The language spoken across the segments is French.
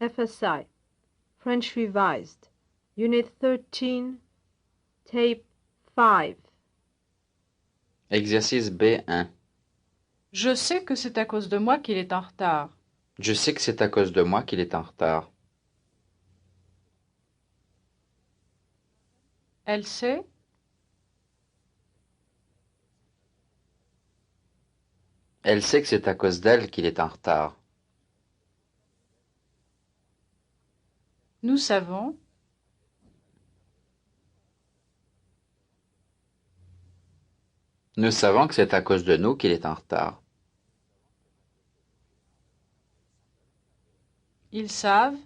FSI, French Revised, Unit 13, Tape 5. Exercice B1. Je sais que c'est à cause de moi qu'il est en retard. Je sais que c'est à cause de moi qu'il est en retard. Elle sait? Elle sait que c'est à cause d'elle qu'il est en retard. Nous savons? Nous savons que c'est à cause de nous qu'il est en retard. Ils savent?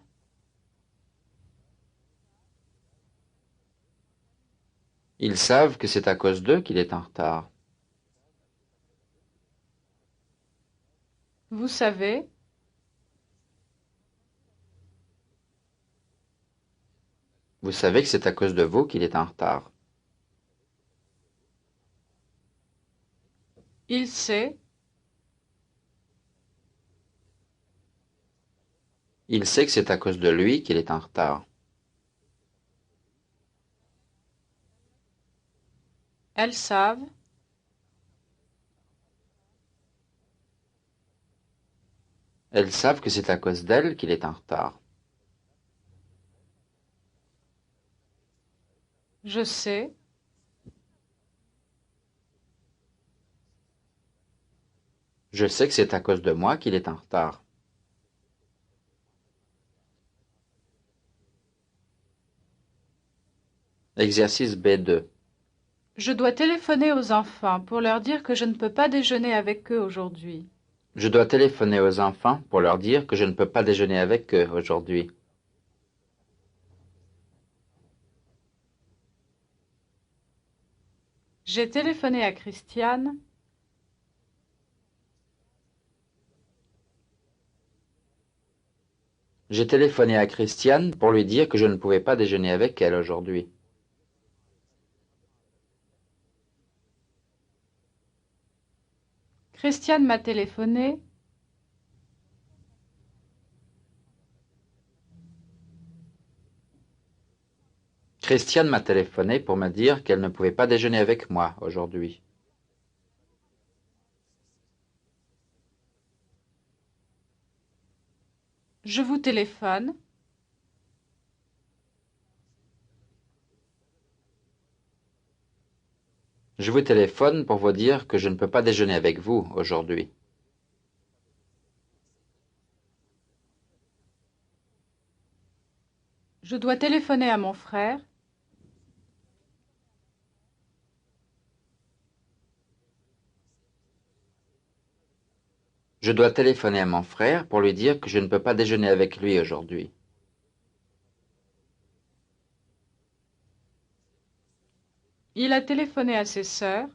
Ils savent que c'est à cause d'eux qu'il est en retard. Vous savez? Vous savez que c'est à cause de vous qu'il est en retard. Il sait? Il sait que c'est à cause de lui qu'il est en retard. Elles savent? Elles savent que c'est à cause d'elle qu'il est en retard. Je sais? Je sais que c'est à cause de moi qu'il est en retard. Exercice B2. Je dois téléphoner aux enfants pour leur dire que je ne peux pas déjeuner avec eux aujourd'hui. Je dois téléphoner aux enfants pour leur dire que je ne peux pas déjeuner avec eux aujourd'hui. J'ai téléphoné à Christiane. J'ai téléphoné à Christiane pour lui dire que je ne pouvais pas déjeuner avec elle aujourd'hui. Christiane m'a téléphoné. Christiane m'a téléphoné pour me dire qu'elle ne pouvait pas déjeuner avec moi aujourd'hui. Je vous téléphone. Je vous téléphone pour vous dire que je ne peux pas déjeuner avec vous aujourd'hui. Je dois téléphoner à mon frère. Je dois téléphoner à mon frère pour lui dire que je ne peux pas déjeuner avec lui aujourd'hui. Il a téléphoné à ses sœurs.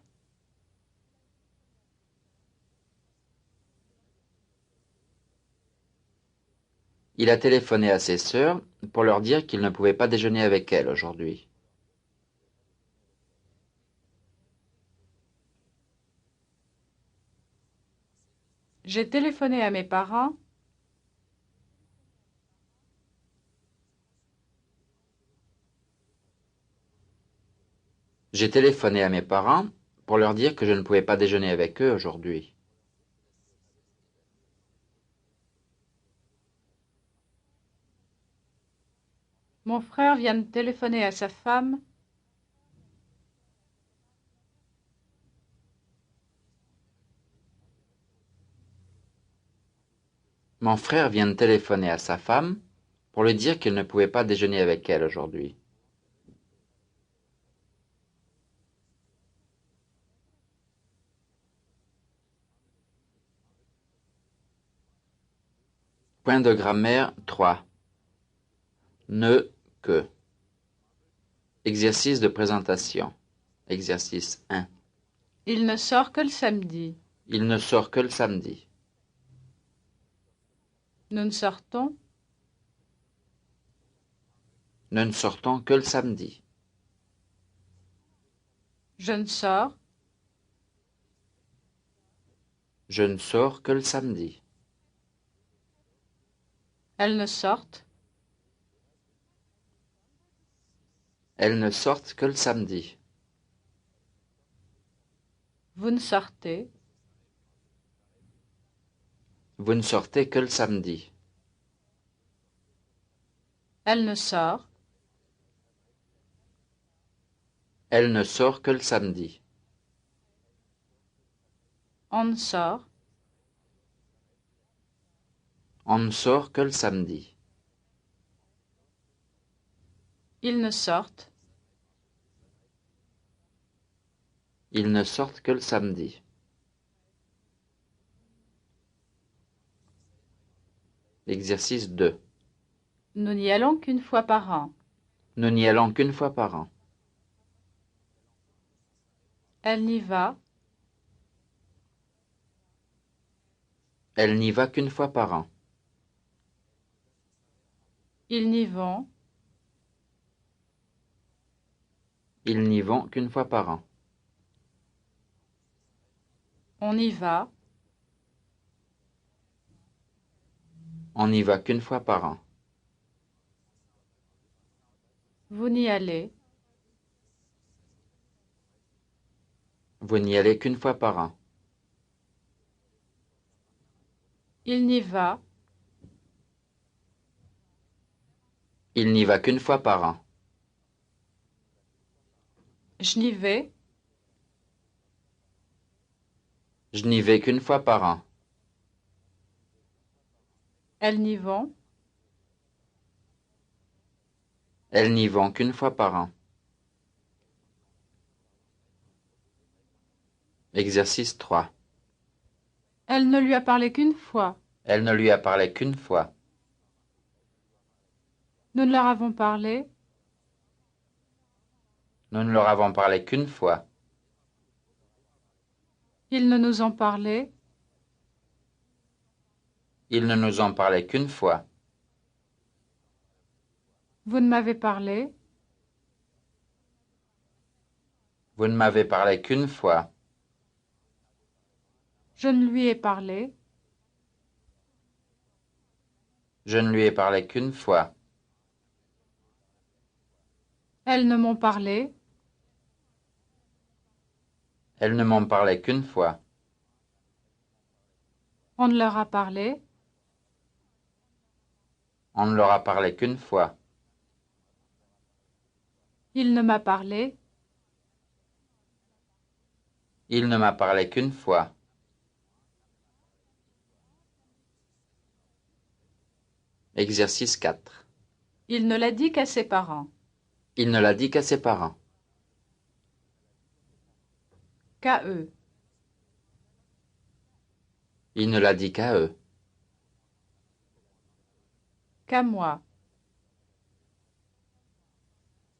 Il a téléphoné à ses sœurs pour leur dire qu'il ne pouvait pas déjeuner avec elles aujourd'hui. J'ai téléphoné à mes parents. J'ai téléphoné à mes parents pour leur dire que je ne pouvais pas déjeuner avec eux aujourd'hui. Mon frère vient de téléphoner à sa femme. Mon frère vient de téléphoner à sa femme pour lui dire qu'il ne pouvait pas déjeuner avec elle aujourd'hui. Point de grammaire 3. Ne que. Exercice de présentation. Exercice 1. Il ne sort que le samedi. Il ne sort que le samedi. Nous ne sortons. Nous ne sortons que le samedi. Je ne sors. Je ne sors que le samedi. Elles ne sortent. Elles ne sortent que le samedi. Vous ne sortez. Vous ne sortez que le samedi. Elle ne sort. Elle ne sort que le samedi. On ne sort. On ne sort que le samedi. Ils ne sortent. Ils ne sortent que le samedi. Exercice 2. Nous n'y allons qu'une fois par an. Nous n'y allons qu'une fois par an. Elle n'y va. Elle n'y va qu'une fois par an. Ils n'y vont. Ils n'y vont qu'une fois par an. On y va. On n'y va qu'une fois par an. Vous n'y allez. Vous n'y allez qu'une fois par an. Il n'y va. Il n'y va qu'une fois par an. Je n'y vais. Je n'y vais qu'une fois par an. Elles n'y vont. Elles n'y vont qu'une fois par an. Exercice 3. Elle ne lui a parlé qu'une fois. Elle ne lui a parlé qu'une fois. Nous ne leur avons parlé. Nous ne leur avons parlé qu'une fois. Ils ne nous ont parlé. Ils ne nous ont parlé qu'une fois. Vous ne m'avez parlé. Vous ne m'avez parlé qu'une fois. Je ne lui ai parlé. Je ne lui ai parlé qu'une fois. Elles ne m'ont parlé. Elles ne m'ont parlé qu'une fois. On ne leur a parlé. On ne leur a parlé qu'une fois. Il ne m'a parlé. Il ne m'a parlé qu'une fois. Exercice 4. Il ne l'a dit qu'à ses parents. Il ne l'a dit qu'à ses parents. Qu'à eux. Il ne l'a dit qu'à eux. Qu'à moi.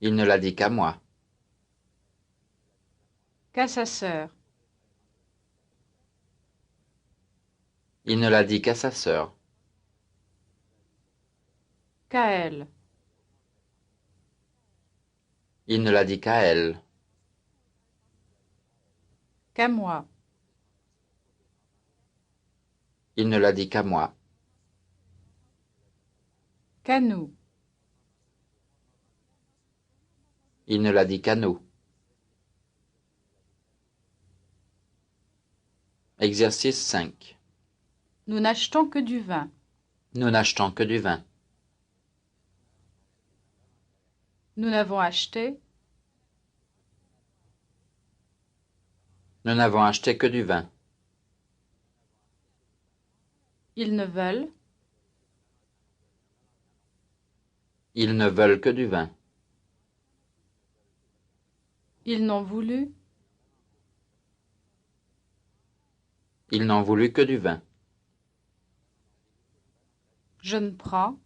Il ne l'a dit qu'à moi. Qu'à sa sœur. Il ne l'a dit qu'à sa sœur. Qu'à elle. Il ne l'a dit qu'à elle. Qu'à moi. Il ne l'a dit qu'à moi. Qu'à nous. Il ne l'a dit qu'à nous. Exercice 5. Nous n'achetons que du vin. Nous n'achetons que du vin. Nous n'avons acheté. Nous n'avons acheté que du vin. Ils ne veulent. Ils ne veulent que du vin. Ils n'ont voulu. Ils n'ont voulu que du vin. Je ne prends.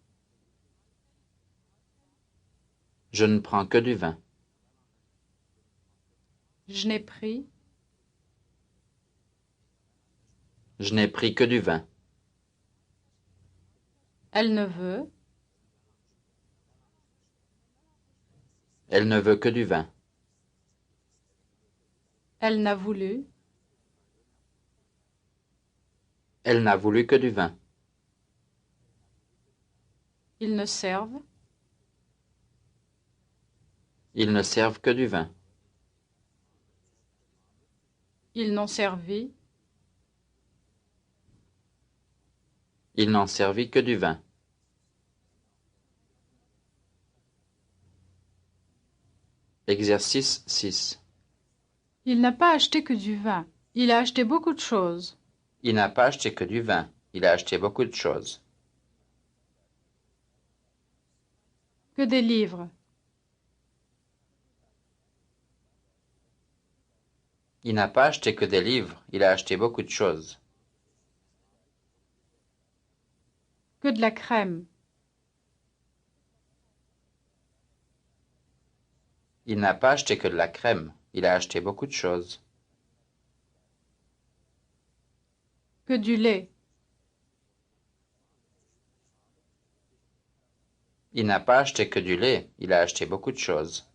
Je ne prends que du vin. Je n'ai pris. Je n'ai pris que du vin. Elle ne veut. Elle ne veut que du vin. Elle n'a voulu. Elle n'a voulu que du vin. Ils ne servent. Ils ne servent que du vin. Ils n'ont servi. Il n'en servit que du vin. Exercice 6. Il n'a pas acheté que du vin. Il a acheté beaucoup de choses. Il n'a pas acheté que du vin. Il a acheté beaucoup de choses. Que des livres. Il n'a pas acheté que des livres. Il a acheté beaucoup de choses. Que de la crème. Il n'a pas acheté que de la crème. Il a acheté beaucoup de choses. Que du lait. Il n'a pas acheté que du lait. Il a acheté beaucoup de choses.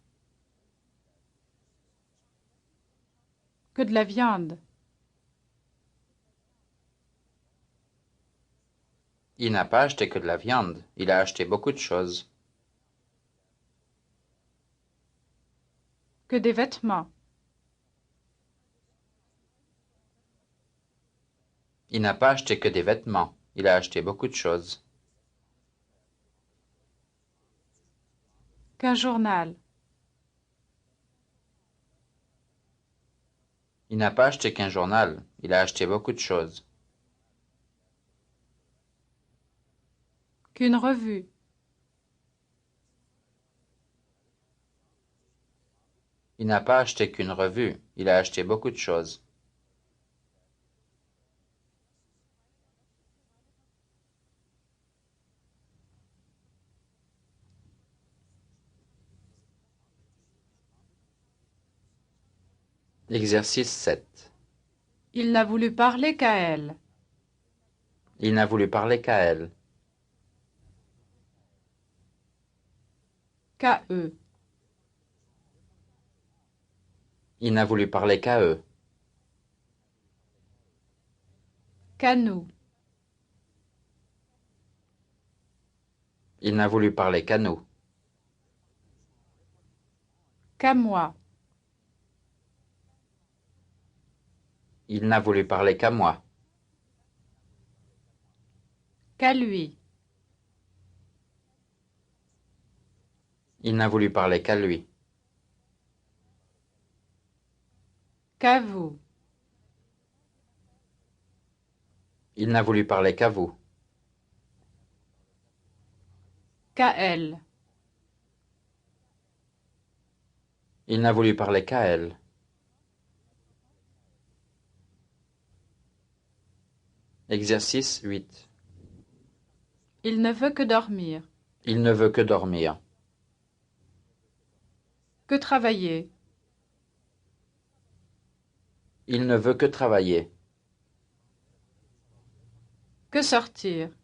Que de la viande. Il n'a pas acheté que de la viande. Il a acheté beaucoup de choses. Que des vêtements. Il n'a pas acheté que des vêtements. Il a acheté beaucoup de choses. Qu'un journal. Il n'a pas acheté qu'un journal. Il a acheté beaucoup de choses. Qu'une revue. Il n'a pas acheté qu'une revue. Il a acheté beaucoup de choses. Exercice 7. Il n'a voulu parler qu'à elle. Il n'a voulu parler qu'à elle. Qu'à eux. Il n'a voulu parler qu'à eux. Qu'à nous. Il n'a voulu parler qu'à nous. Qu'à moi. Il n'a voulu parler qu'à moi. Qu'à lui. Il n'a voulu parler qu'à lui. Qu'à vous. Il n'a voulu parler qu'à vous. Qu'à elle. Il n'a voulu parler qu'à elle. Exercice 8. Il ne veut que dormir. Il ne veut que dormir. Que travailler. Il ne veut que travailler. Que sortir.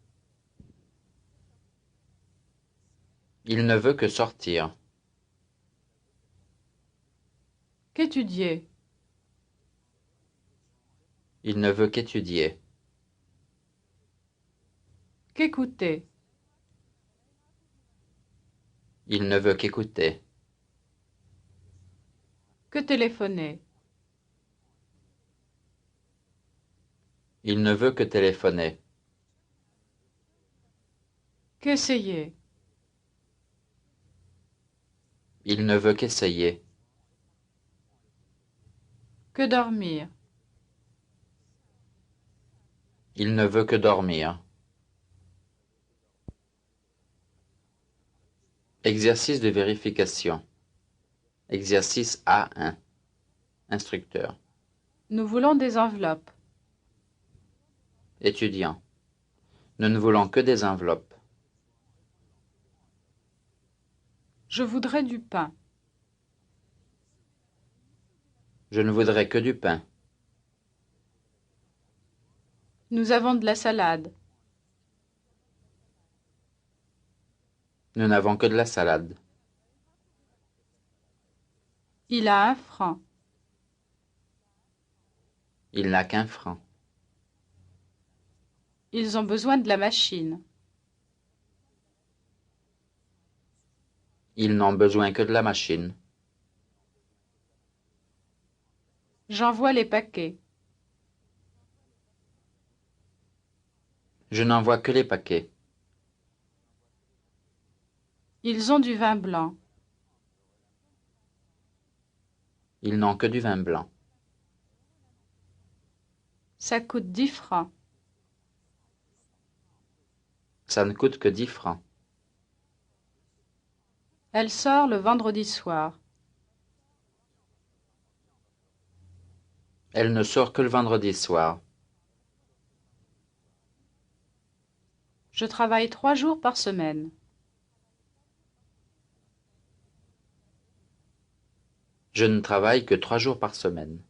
Il ne veut que sortir. Qu'étudier. Il ne veut qu'étudier. Qu'écouter. Il ne veut qu'écouter. Que téléphoner. Il ne veut que téléphoner. Qu'essayer. Il ne veut qu'essayer. Que dormir. Il ne veut que dormir. Exercice de vérification. Exercice A1. Instructeur. Nous voulons des enveloppes. Étudiant. Nous ne voulons que des enveloppes. Je voudrais du pain. Je ne voudrais que du pain. Nous avons de la salade. Nous n'avons que de la salade. Il a 1 franc. Il n'a qu'un franc. Ils ont besoin de la machine. Ils n'ont besoin que de la machine. J'envoie les paquets. Je n'envoie que les paquets. Ils ont du vin blanc. Ils n'ont que du vin blanc. Ça coûte 10 francs. Ça ne coûte que 10 francs. Elle sort le vendredi soir. Elle ne sort que le vendredi soir. Je travaille 3 jours par semaine. Je ne travaille que 3 jours par semaine.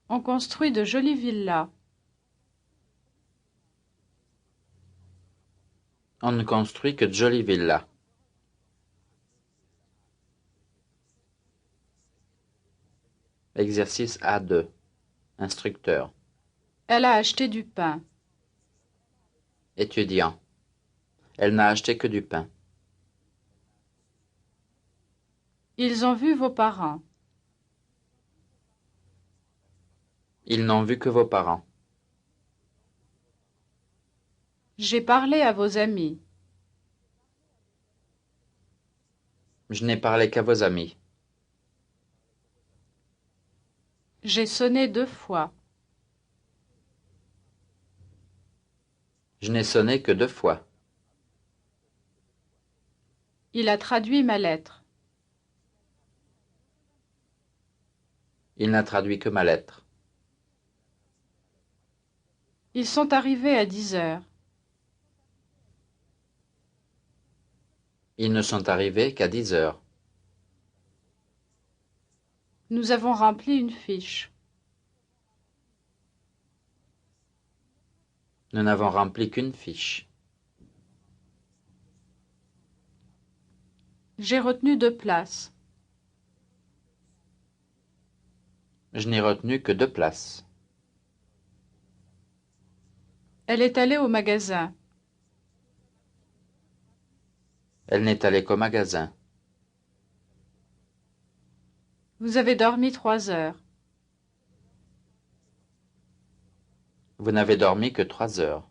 On construit de jolies villas. On ne construit que de jolies villas. Exercice A2. Instructeur. Elle a acheté du pain. Étudiant. Elle n'a acheté que du pain. Ils ont vu vos parents. Ils n'ont vu que vos parents. J'ai parlé à vos amis. Je n'ai parlé qu'à vos amis. J'ai sonné 2 fois. Je n'ai sonné que 2 fois. Il a traduit ma lettre. Il n'a traduit que ma lettre. Ils sont arrivés à 10 heures. Ils ne sont arrivés qu'à 10 heures. Nous avons rempli une fiche. Nous n'avons rempli qu'une fiche. J'ai retenu 2 places. Je n'ai retenu que 2 places. Elle est allée au magasin. Elle n'est allée qu'au magasin. Vous avez dormi 3 heures. Vous n'avez dormi que 3 heures.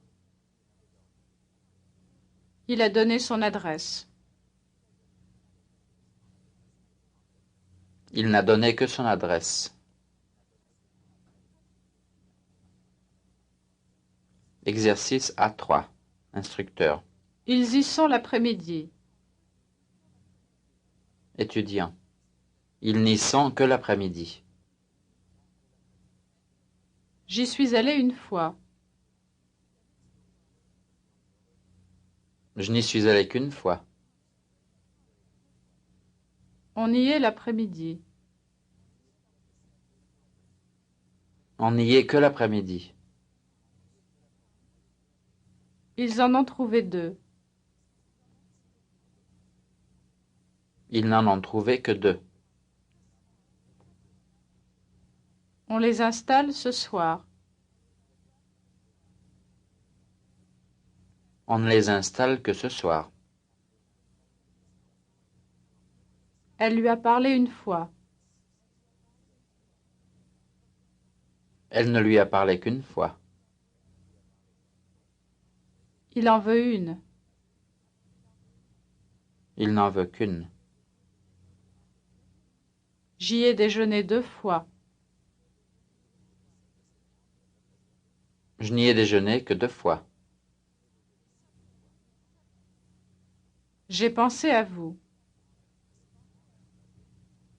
Il a donné son adresse. Il n'a donné que son adresse. Exercice A3. Instructeur. Ils y sont l'après-midi. Étudiant. Ils n'y sont que l'après-midi. J'y suis allée une fois. Je n'y suis allé qu'une fois. On y est l'après-midi. On n'y est que l'après-midi. Ils en ont trouvé 2. Ils n'en ont trouvé que 2. On les installe ce soir. On ne les installe que ce soir. Elle lui a parlé une fois. Elle ne lui a parlé qu'une fois. Il en veut une. Il n'en veut qu'une. J'y ai déjeuné 2 fois. Je n'y ai déjeuné que 2 fois. J'ai pensé à vous.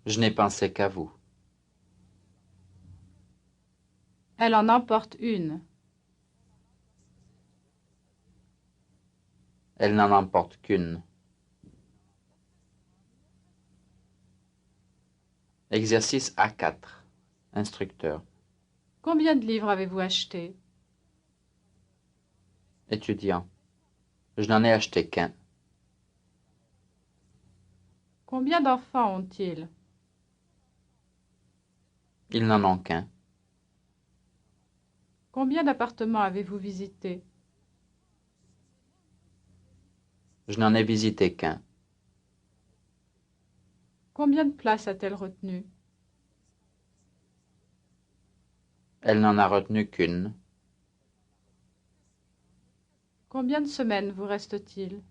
Je n'ai pensé qu'à vous. Elle en emporte une. Elle n'en emporte qu'une. Exercice A4. Instructeur. Combien de livres avez-vous acheté? Étudiant. Je n'en ai acheté qu'un. Combien d'enfants ont-ils? Ils n'en ont qu'un. Combien d'appartements avez-vous visité? Je n'en ai visité qu'un. Combien de places a-t-elle retenues? Elle n'en a retenu qu'une. Combien de semaines vous reste-t-il?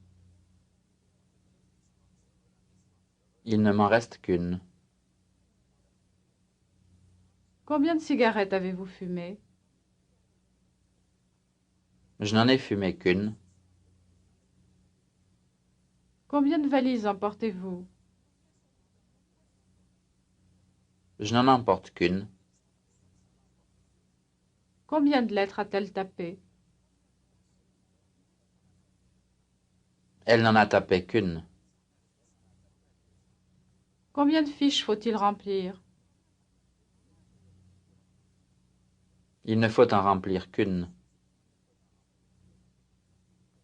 Il ne m'en reste qu'une. Combien de cigarettes avez-vous fumé? Je n'en ai fumé qu'une. Combien de valises emportez-vous? Je n'en emporte qu'une. Combien de lettres a-t-elle tapé? Elle n'en a tapé qu'une. Combien de fiches faut-il remplir? Il ne faut en remplir qu'une.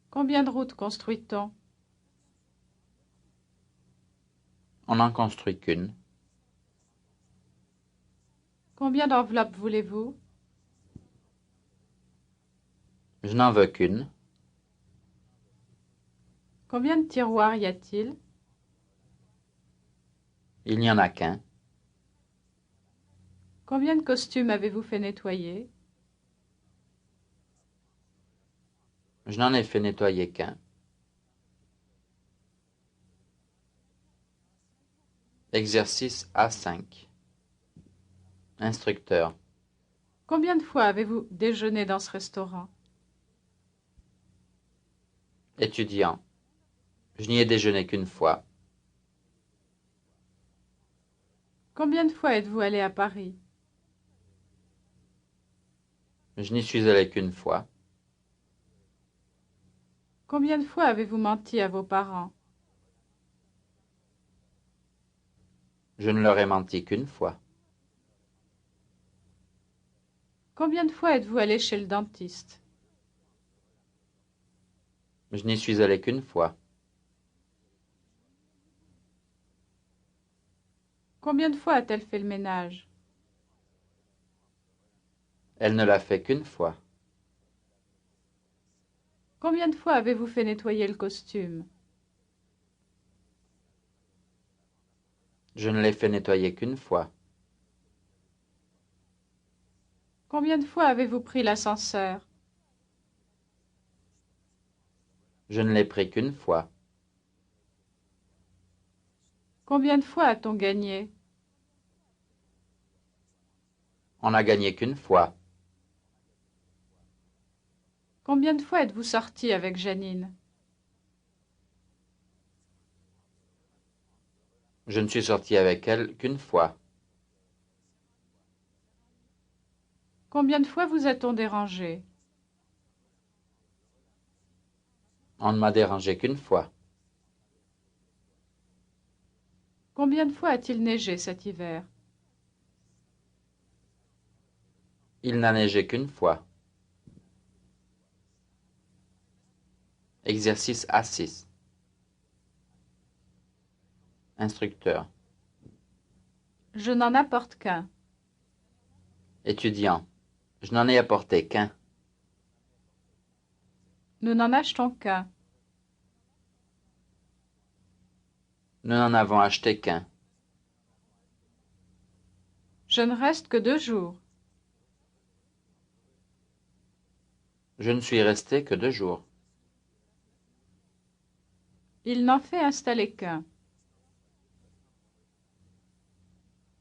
Combien de routes construit-on? On n'en construit qu'une. Combien d'enveloppes voulez-vous? Je n'en veux qu'une. Combien de tiroirs y a-t-il? Il n'y en a qu'un. Combien de costumes avez-vous fait nettoyer? Je n'en ai fait nettoyer qu'un. Exercice A5. Instructeur. Combien de fois avez-vous déjeuné dans ce restaurant? Étudiant. Je n'y ai déjeuné qu'une fois. Combien de fois êtes-vous allé à Paris? Je n'y suis allé qu'une fois. Combien de fois avez-vous menti à vos parents? Je ne leur ai menti qu'une fois. Combien de fois êtes-vous allé chez le dentiste? Je n'y suis allé qu'une fois. Combien de fois a-t-elle fait le ménage? Elle ne l'a fait qu'une fois. Combien de fois avez-vous fait nettoyer le costume? Je ne l'ai fait nettoyer qu'une fois. Combien de fois avez-vous pris l'ascenseur? Je ne l'ai pris qu'une fois. Combien de fois a-t-on gagné? On n'a gagné qu'une fois. Combien de fois êtes-vous sorti avec Janine? Je ne suis sorti avec elle qu'une fois. Combien de fois vous a-t-on dérangé? On ne m'a dérangé qu'une fois. Combien de fois a-t-il neigé cet hiver? Il n'a neigé qu'une fois. Exercice A6. Instructeur. Je n'en apporte qu'un. Étudiant. Je n'en ai apporté qu'un. Nous n'en achetons qu'un. Nous n'en avons acheté qu'un. Je ne reste que 2 jours. Je ne suis resté que 2 jours. Il n'en fait installer qu'un.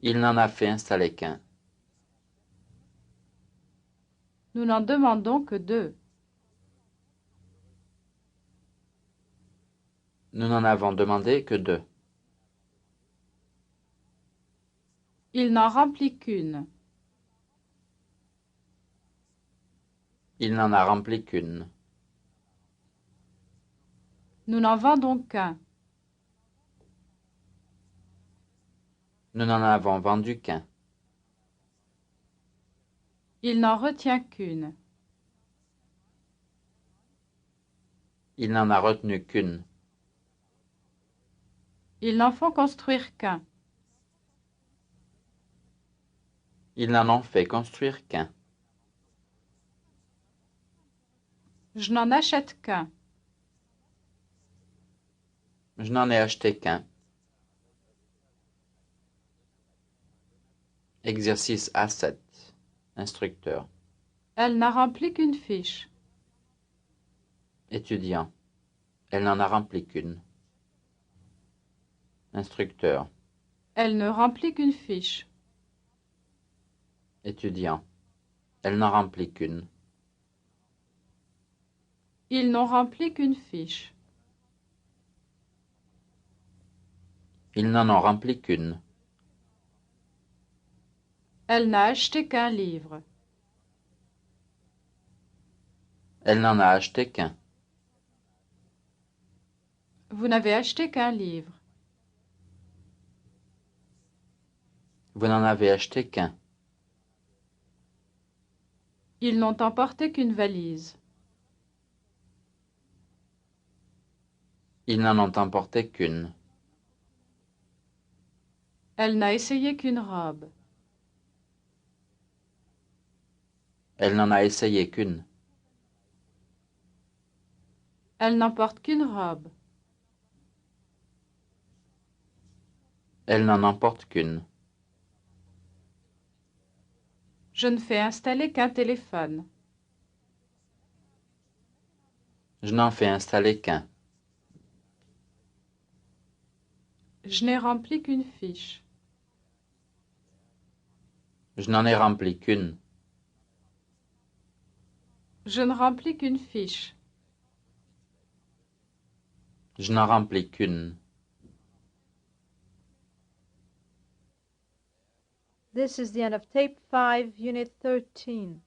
Il n'en a fait installer qu'un. Nous n'en demandons que 2. Nous n'en avons demandé que 2. Il n'en remplit qu'une. Il n'en a rempli qu'une. Nous n'en vendons qu'un. Nous n'en avons vendu qu'un. Il n'en retient qu'une. Il n'en a retenu qu'une. Ils n'en font construire qu'un. Ils n'en ont fait construire qu'un. Je n'en achète qu'un. Je n'en ai acheté qu'un. Exercice A7. Instructeur. Elle n'a rempli qu'une fiche. Étudiant. Elle n'en a rempli qu'une. Instructeur. Elle ne remplit qu'une fiche. Étudiant. Elle n'en remplit qu'une. Ils n'ont rempli qu'une fiche. Ils n'en ont rempli qu'une. Elle n'a acheté qu'un livre. Elle n'en a acheté qu'un. Vous n'avez acheté qu'un livre. Vous n'en avez acheté qu'un. Ils n'ont emporté qu'une valise. Ils n'en ont emporté qu'une. Elle n'a essayé qu'une robe. Elle n'en a essayé qu'une. Elle n'emporte qu'une robe. Elle n'en emporte qu'une. Je ne fais installer qu'un téléphone. Je n'en fais installer qu'un. Je n'ai rempli qu'une fiche. Je n'en ai rempli qu'une. Je ne remplis qu'une fiche. Je n'en remplis qu'une. This is the end of Tape 5, Unit 13.